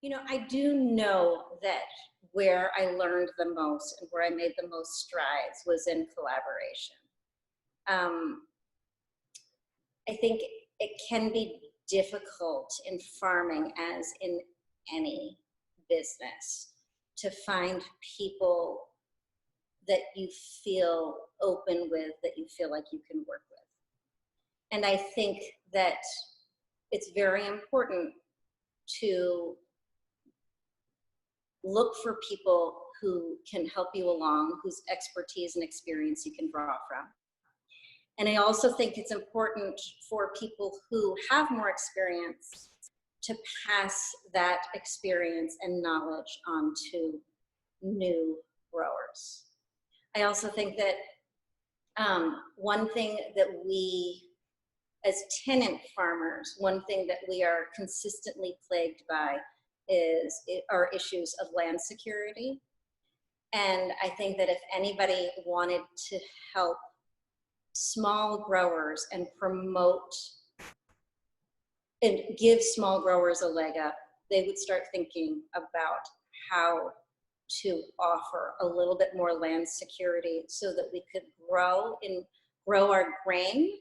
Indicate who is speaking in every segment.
Speaker 1: I do know that where I learned the most and where I made the most strides was in collaboration. Um, I think it can be difficult in farming, as in any business, to find people that you feel open with, that you feel like you can work with. And I think that it's very important to look for people who can help you along, whose expertise and experience you can draw from. And I also think it's important for people who have more experience to pass that experience and knowledge on to new growers. I also think that one thing that we, as tenant farmers, one thing that we are consistently plagued by are issues of land security. And I think that if anybody wanted to help small growers and promote and give small growers a leg up, they would start thinking about how to offer a little bit more land security so that we could grow our grain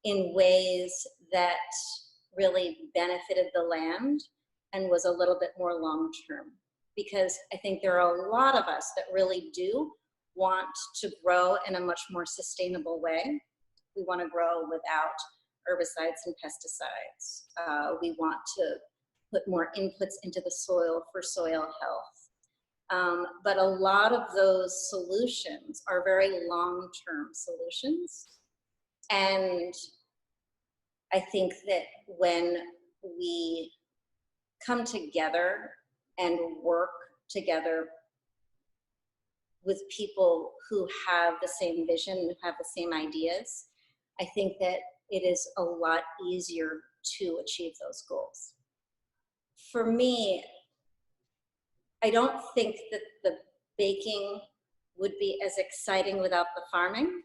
Speaker 1: in ways that really benefited the land and was a little bit more long-term. Because I think there are a lot of us that really do want to grow in a much more sustainable way. We want to grow without herbicides and pesticides. We want to put more inputs into the soil for soil health. But a lot of those solutions are very long-term solutions. And I think that when we come together and work together with people who have the same vision, who have the same ideas, I think that it is a lot easier to achieve those goals. For me, I don't think that the baking would be as exciting without the farming,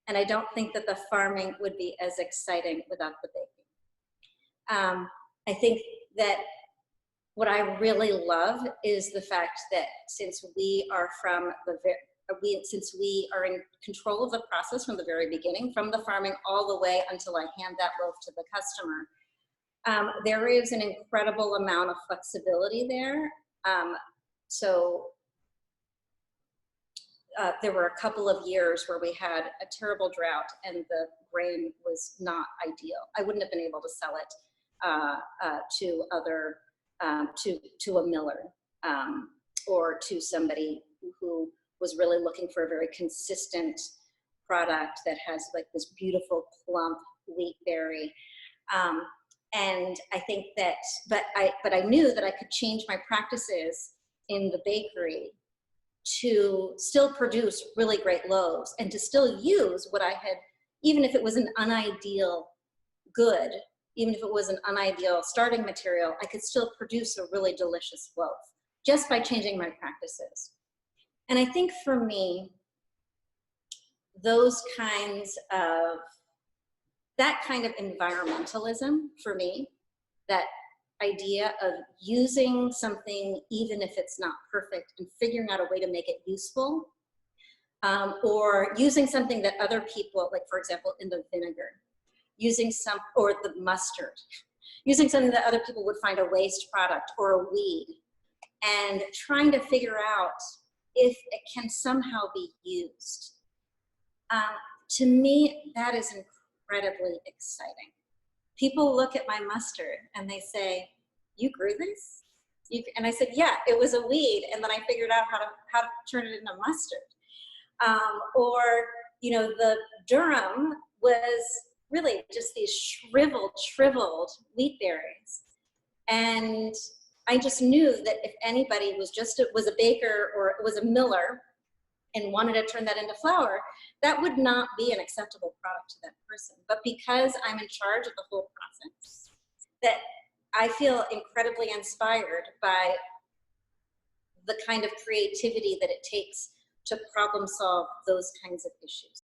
Speaker 1: and I don't think that the farming would be as exciting without the baking. I think that what I really love is the fact that since we are in control of the process from the very beginning, from the farming all the way until I hand that loaf to the customer, there is an incredible amount of flexibility there. There were a couple of years where we had a terrible drought and the grain was not ideal. I wouldn't have been able to sell it to a miller or to somebody who was really looking for a very consistent product that has like this beautiful plump wheat berry. And I think that, but I knew that I could change my practices in the bakery to still produce really great loaves and to still use what I had, even if it was an unideal good, even if it was an unideal starting material, I could still produce a really delicious loaf just by changing my practices. And I think for me, that kind of environmentalism for me, that idea of using something even if it's not perfect and figuring out a way to make it useful, or using something that other people, like for example in the vinegar, or the mustard, using something that other people would find a waste product or a weed, and trying to figure out if it can somehow be used. To me, that is incredibly exciting. People look at my mustard and they say, "You grew this?" And I said, "Yeah, it was a weed, and then I figured out how to turn it into mustard." Or the durum was really just these shriveled wheat berries, and I just knew that if anybody was a baker or was a miller and wanted to turn that into flour, that would not be an acceptable product to that person. But because I'm in charge of the whole process, that I feel incredibly inspired by the kind of creativity that it takes to problem solve those kinds of issues.